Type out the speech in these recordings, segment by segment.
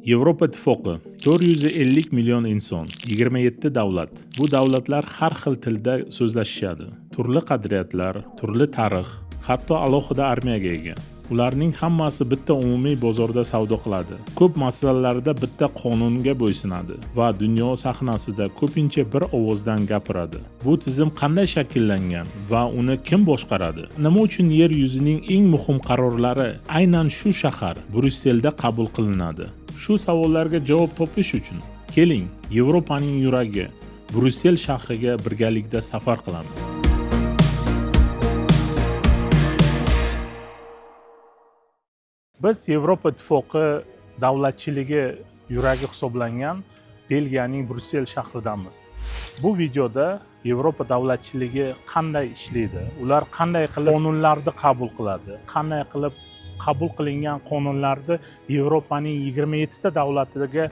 Yevropa Ittifoqi 450 million inson, 27 davlat. Bu davlatlar har xil tilda so'zlashishadi. Turli qadriyatlar, turli tarix, hatto alohida armiyaga ega. Ularning hammasi bitta umumiy bozorda savdo qiladi. Ko'p masalalarda bitta qonunga bo'ysunadi va dunyo sahnasida ko'pincha bir ovozdan gapiradi. Bu tizim qanday shakllangan va uni kim boshqaradi? Nima uchun yer yuzining eng muhim qarorlari aynan shu shahar Brusselda qabul qilinadi? Shu savollarga javob topish uchun keling, Yevropaning yuragi Brussel shahriga birgalikda safar qilamiz. Biz Yevropa Ittifoqi davlatchiligi yuragi hisoblangan Belgiyaning Brussel shahridamiz. Bu videoda Yevropa davlatchiligi qanday ishlaydi, ular qanday qilib qonunlarni qabul qiladi, qanday qilib qabul qilingan qonunlarni Yevropaning 27 ta davlatiga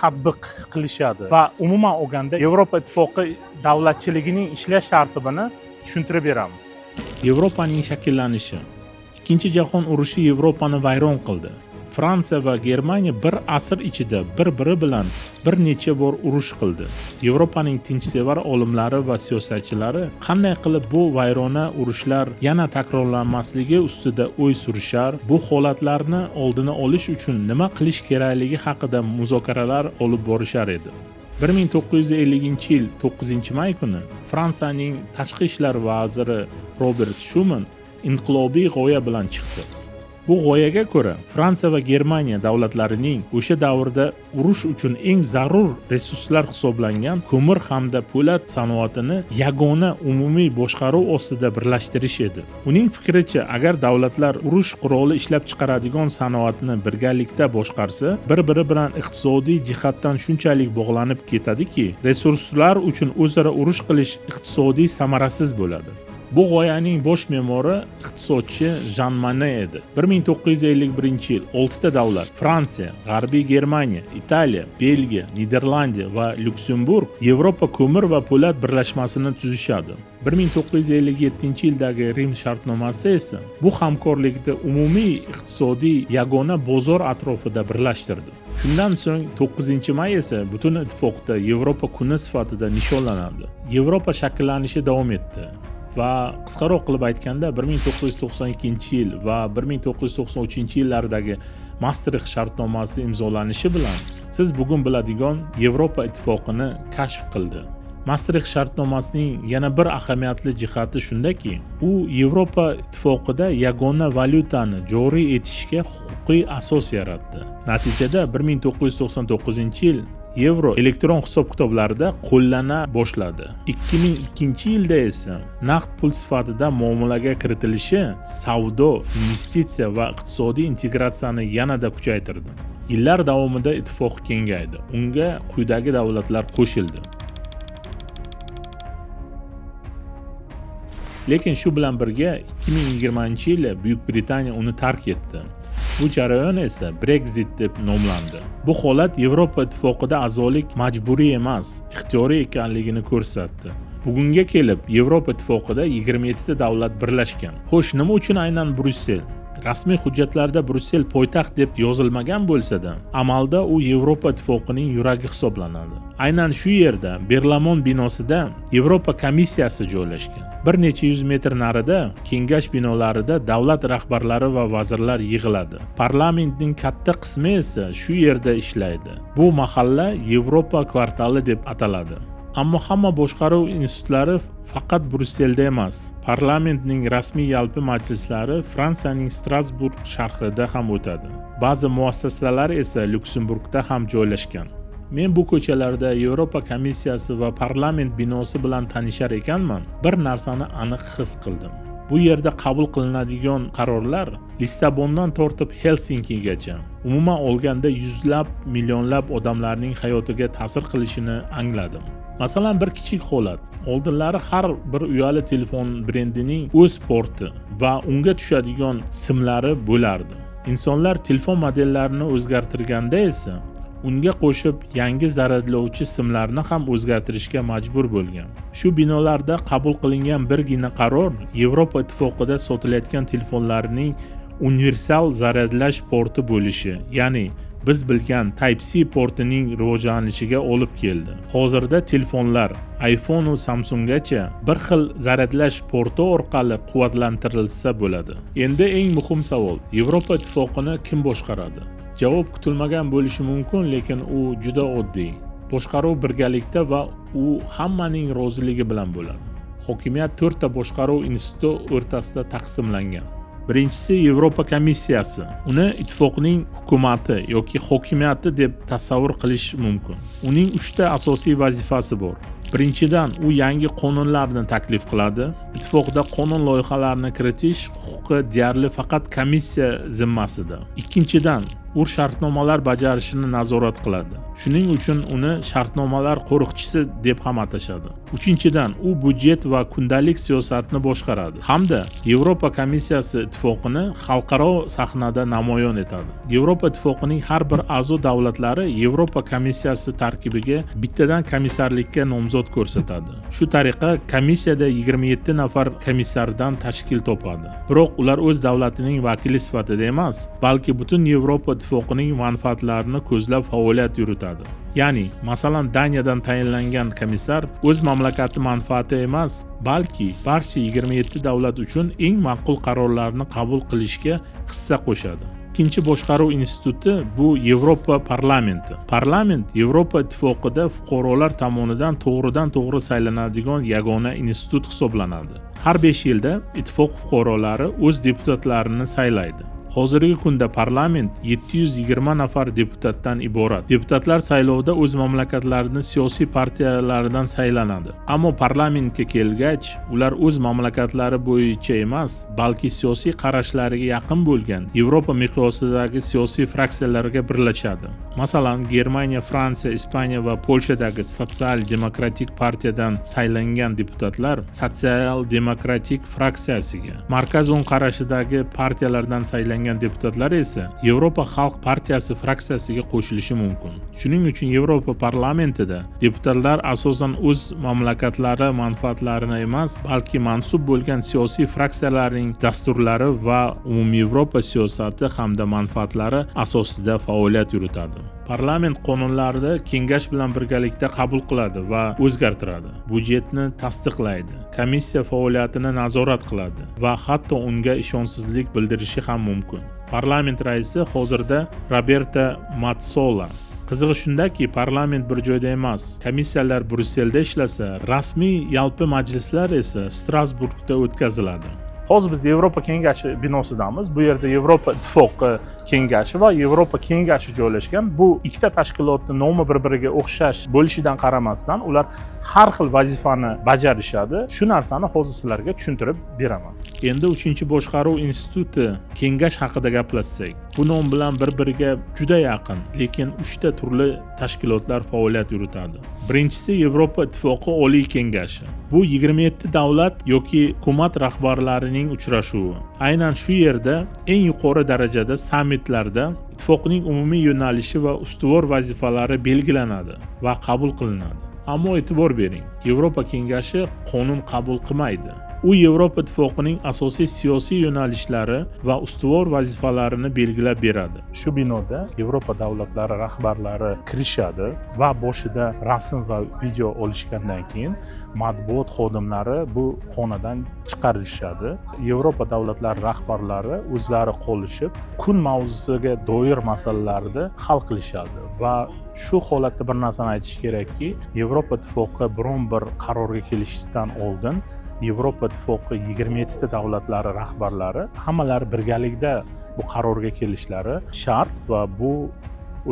tatbiq qilishadi va umuman olganda Yevropa Ittifoqi davlatchiligining ishlash tartibini tushuntirib beramiz. Yevropaning shakllanishi. Ikkinchi jahon urushi Yevropani vayron qildi. Fransiya va Germaniya bir asr ichida bir-biri bilan bir necha bor urush qildi. Yevropaning tinchsevar olimlari va siyosatchilari qanday qilib bu vayrona urushlar yana takrorlanmasligi ustida o'y surishar, bu holatlarni oldini olish uchun nima qilish kerakligi haqida muzokaralar olib borishar edi. 1950-yil 9-may kuni Fransiyaning tashqi ishlar vaziri Robert Schuman inqilobiy g'oya bilan chiqdi. Bu g'oyaga ko'ra, Fransiya va Germaniya davlatlarining o'sha davrda urush uchun eng zarur resurslar hisoblangan ko'mir hamda po'lat sanoatini yagona umumiy boshqaruv ostida birlashtirish edi. Uning fikricha, agar davlatlar urush quroli ishlab chiqaradigan sanoatni birgalikda boshqarsa, bir-biri bilan iqtisodiy jihatdan shunchalik bog'lanib ketadiki, resurslar uchun o'zaro urush qilish iqtisodiy samarasiz bo'ladi. Bu g'oyaning bosh me'mori iqtisodchi Jean Monnet edi. 1951-yil 6 ta davlat Fransiya, G'arbiy Germaniya, Italiya, Belgiya, Niderlandiya va Lyuksemburg Yevropa ko'mir va po'lat birlashmasini tuzishadi. 1957-yildagi Rim shartnomasi esa bu hamkorlikni umumiy iqtisodiy yagona bozor atrofida birlashtirdi. Shundan so'ng 9-may esa butun ittifoqda Yevropa kuni sifatida nishonlanadi. Yevropa shakllanishi davom etdi. Va qisqaroq qilib aytganda 1992-yil va 1993-yillardagi Maastricht shartnomasi imzolanishi bilan siz bugun biladigan Yevropa ittifoqini kashf qildi. Maastricht shartnomasining yana bir ahamiyatli jihati shundaki, u Yevropa ittifoqida yagona valyutani joriy etishga huquqiy asos yaratdi. Natijada 1999-yil Yevro elektron hisob-kitoblarda qo'llana boshladi. 2002-yilda esa naqd pul sifatida muomalaga kiritilishi savdo, investitsiya va iqtisodiy integratsiyani yanada kuchaytirdi. Yillar davomida ittifoq kengaydi. Unga quyidagi davlatlar qo'shildi. Lekin shu bilan birga 2020-yili Buyuk Britaniya uni tark etdi. Bu jarayon esa Brexit deb nomlandi. Bu holat Yevropa ittifoqida a'zolik majburiy emas, ixtiyoriy ekanligini ko'rsatdi. Bugunga kelib Yevropa ittifoqida 27 ta davlat birlashgan. Xo'sh, nima uchun aynan Brussel? Rasmiy hujjatlarda Brussel poytaxt deb yozilmagan bo'lsa-da, amalda u Yevropa ittifoqining yuragi hisoblanadi. Aynan shu yerda Berlamon binosida Yevropa komissiyasi joylashgan. Bir necha yuz metr narida kengash binolarida davlat rahbarlari va vazirlar yig'iladi. Parlamentning katta qismi esa shu yerda ishlaydi. Bu mahalla Yevropa kvartali deb ataladi. Ammo hamma boshqaruv institutlari faqat Brusselda emas. Parlamentning rasmiy yalpi majlislari Fransiyaning Strasburg shahrida ham o'tadi. Ba'zi muassasalar esa Lyuksemburgda ham joylashgan. Men bu ko'chalarda Yevropa komissiyasi va parlament binosi bilan tanishar ekanman, bir narsani aniq his qildim. Bu yerda qabul qilinadigan qarorlar Lissabondan tortib Helsinkigacha umuman olganda yuzlab, millionlab odamlarning hayotiga ta'sir qilishini angladim. Masalan, bir kichik holat. Oldinlari har bir uyali telefon brendining o'z porti va unga tushadigan simlari bo'lardi. Insonlar telefon modellarini o'zgartirganda esa unga qo'shib yangi zaryadlovchi simlarni ham o'zgartirishga majbur bo'lgan. Shu binolarda qabul qilingan birgina qaror Yevropa ittifoqida sotilayotgan telefonlarning universal zaryadlash porti bo'lishi, ya'ni biz bilgan Type-C portining rivojlanishiga olib keldi. Hozirda telefonlar iPhone va Samsunggacha bir xil zaryadlash porti orqali quvvatlantirilsa bo'ladi. Endi eng muhim savol: Yevropa ittifoqini kim boshqaradi? Javob kutilmagan bo'lishi mumkin, lekin u juda oddiy. Boshqaruv birgalikda va u hammaning roziligi bilan bo'ladi. Hokimiyat 4 ta boshqaruv instituti o'rtasida taqsimlangan. Birinchisi Yevropa komissiyasi. Uni ittifoqning hukumati yoki hokimiyati deb tasavvur qilish mumkin. Uning 3 ta asosiy vazifasi bor. Birinchidan, u yangi qonunlarni taklif qiladi. Ittifoqda qonun loyihalarini kiritish huquqi deyarli faqat komissiya zimmasida. Ikkinchidan, u shartnomalar bajarishini nazorat qiladi. Shuning uchun uni shartnomalar qo'riqchisi deb ham atashadi. Uchinchidan, u budjet va kundalik siyosatni boshqaradi hamda Yevropa komissiyasi ittifoqini xalqaro sahnada namoyon etadi. Yevropa ittifoqining har bir a'zo davlatlari Yevropa komissiyasi tarkibiga bittadan komissarlikka nomzod ko'rsatadi. Shu tariqa komissiyada 27 nafar komissardan tashkil topadi. Biroq ular o'z davlatining vakili sifatida emas, balki butun Yevropa ittifoqining manfaatlarini ko'zlab faoliyat yuritadi. Ya'ni, masalan, Daniyadan tayinlangan komissar o'z mamlakati manfaati emas, balki barcha 27 davlat uchun eng ma'qul qarorlarni qabul qilishga hissa qo'shadi. Ikkinchi boshqaruv instituti bu Yevropa parlamenti. Parlament Yevropa ittifoqida fuqarolar tomonidan to'g'ridan-to'g'ri saylanadigan yagona institut hisoblanadi. Har 5 yilda ittifoq fuqarolari o'z deputatlarini saylaydi. Hozirgi kunda parlament 720 nafar deputatdan iborat. Deputatlar saylovda o'z mamlakatlarining siyosiy partiyalaridan saylanadi. Ammo parlamentga kelgach, ular o'z mamlakatlari bo'yicha emas, balki siyosiy qarashlariga yaqin bo'lgan Yevropa miqyosidagi siyosiy fraksiyalarga birlashadi. Masalan, Germaniya, Fransiya, Ispaniya va Polshadagi sotsial-demokratik partiyadan saylangan deputatlar sotsial-demokratik fraksiyasiga, markaz o'ng qarashidagi partiyalardan saylangan deputatlar esa Yevropa xalq partiyasi fraksiyasiga qo'shilishi mumkin. Shuning uchun Yevropa parlamentida deputatlar asosan o'z mamlakatlari manfaatlarini emas, balki mansub bo'lgan siyosiy fraksiyalarning dasturlari va umumyevropa siyosati hamda manfaatlari asosida faoliyat yuritadi. Parlament qonunlarini kengash bilan birgalikda qabul qiladi va o'zgartiradi. Budjetni tasdiqlaydi, komissiya faoliyatini nazorat qiladi va hatto unga ishonchsizlik bildirishi ham mumkin. Parlament raisi hozirda Roberta Metsola. Qizig'i shundaki, parlament bir joyda emas, komissiyalar Brusselda ishlasa, rasmiy yalpi majlislar esa Strasburgda o'tkaziladi. Hozir biz Yevropa kengashi binosidamiz. Bu yerda Yevropa ittifoqi kengashi va Yevropa kengashi joylashgan. Bu ikkita tashkilotning nomi bir-biriga o'xshash bo'lishidan qaramasdan, ular har xil vazifani bajarishadi. Shu narsani hozir sizlarga tushuntirib beraman. Endi 3-boshqaruv instituti kengash haqida gaplashsak. Bu nom bilan bir-biriga juda yaqin, lekin 3 ta turli tashkilotlar faoliyat yuritadi. Birinchisi Yevropa ittifoqi oliy kengashi. Bu 27 davlat yoki hukumat rahbarlarining uchrashuvi. Aynan shu yerda eng yuqori darajada sammitlarda ittifoqning umumiy yo'nalishi va ustuvor vazifalari belgilanadi va qabul qilinadi. Ammo e'tibor bering, Yevropa kengashi qonun qabul qilmaydi. U Yevropa ittifoqining asosiy siyosiy yo'nalishlari va ustuvor vazifalarini belgilab beradi. Shu binoda Yevropa davlatlari rahbarlari kirishadi va boshida rasm va video olishgandan keyin matbuot xodimlari bu xonadan chiqarilishadi. Yevropa davlatlari rahbarlari o'zlari qo'llashib, kun mavzusiga doir masalalarni hal qilishadi va shu holatda bir narsani aytish kerakki, Yevropa ittifoqi biron bir qarorga kelishdan oldin Yevropa ittifoqi 27 ta davlatlari rahbarlari hammalari birgalikda bu qarorga kelishlari shart va bu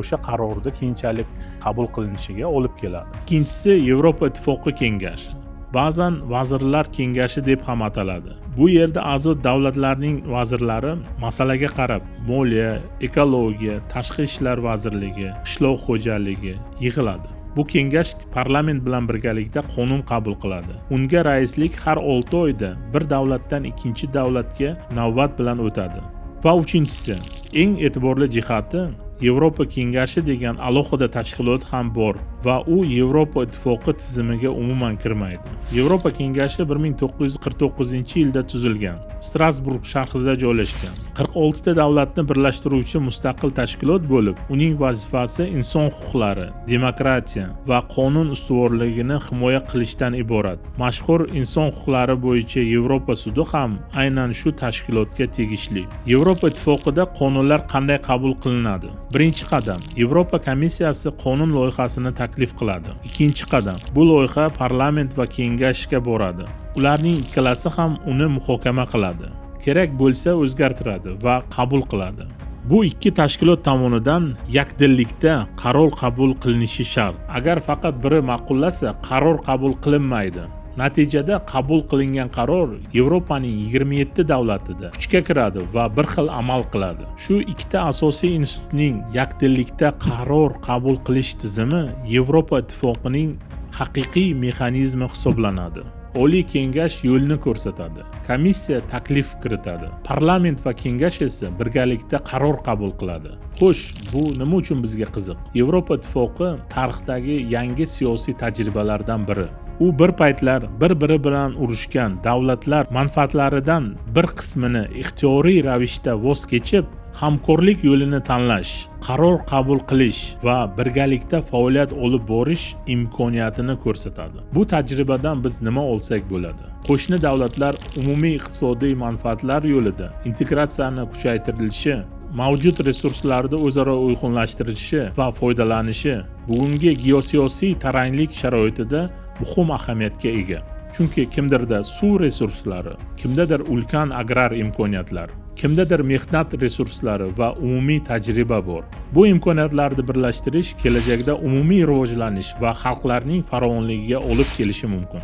o'sha qarorda keyinchalik qabul qilinishiga olib keladi. Ikkinchisi Yevropa ittifoqi kengashi. Ba'zan vazirlar kengashi deb ham ataladi. Bu yerda a'zo davlatlarning vazirlari masalaga qarab moliya, ekologiya, tashqi ishlar vazirligi, qishloq xo'jaligi yig'iladi. Bu kengash parlament bilan birgalikda qonun qabul qiladi. Unga raislik har 6 oyda bir davlatdan ikkinchi davlatga navbat bilan o'tadi. Va uchinchisi, eng e'tiborli jihati, Yevropa kengashi degan alohida tashkilot ham bor va u Yevropa ittifoqi tizimiga umuman kirmaydi. Yevropa kengashi 1949-yilda tuzilgan. Strasburg shahrida joylashgan. 46 ta davlatni birlashtiruvchi mustaqil tashkilot bo'lib, uning vazifasi inson huquqlari, demokratiya va qonun ustuvorligini himoya qilishdan iborat. Mashhur inson huquqlari bo'yicha Yevropa sudi ham aynan shu tashkilotga tegishli. Yevropa ittifoqida qonunlar qanday qabul qilinadi? Birinchi qadam, Yevropa komissiyasi qonun loyihasini taklif qiladi. Ikkinchi qadam, bu loyiha parlament va kengashga boradi. Ularning ikkalasi ham uni muhokama qiladi. Kerak bo'lsa o'zgartiradi va qabul qiladi. Bu ikki tashkilot tomonidan yakdillikda qaror qabul qilinishi shart. Agar faqat biri ma'qullasa, qaror qabul qilinmaydi. Natijada qabul qilingan qaror Yevropaning 27 davlatida kuchga kiradi va bir xil amal qiladi. Shu ikkita asosiy institutning yakdillikda qaror qabul qilish tizimi Yevropa ittifoqining haqiqiy mexanizmi hisoblanadi. Oliy kengash yo'lni ko'rsatadi. Komissiya taklif kiritadi. Parlament va kengash esa birgalikda qaror qabul qiladi. Xo'sh, bu nima uchun bizga qiziq? Yevropa ittifoqi tarixdagi yangi siyosiy tajribalardan biri. U bir paytlar bir-biri bilan urushgan davlatlar manfaatlaridan bir qismini ixtiyoriy ravishda voz kechib, hamkorlik yo'lini tanlash, qaror qabul qilish va birgalikda faoliyat olib borish imkoniyatini ko'rsatadi. Bu tajribadan biz nima olsak bo'ladi? Qo'shni davlatlar umumiy iqtisodiy manfaatlar yo'lida integratsiyani kuchaytirilishi, mavjud resurslarni o'zaro uyg'unlashtirilishi va foydalanishi bugungi geosiyosiy taranglik sharoitida muhim ahamiyatga ega. Chunki kimdirda suv resurslari, kimdadir ulkan agrar imkoniyatlar, kimdadir mehnat resurslari va umumiy tajriba bor. Bu imkoniyatlarni birlashtirish kelajakda umumiy rivojlanish va xalqlarning farovonligiga olib kelishi mumkin.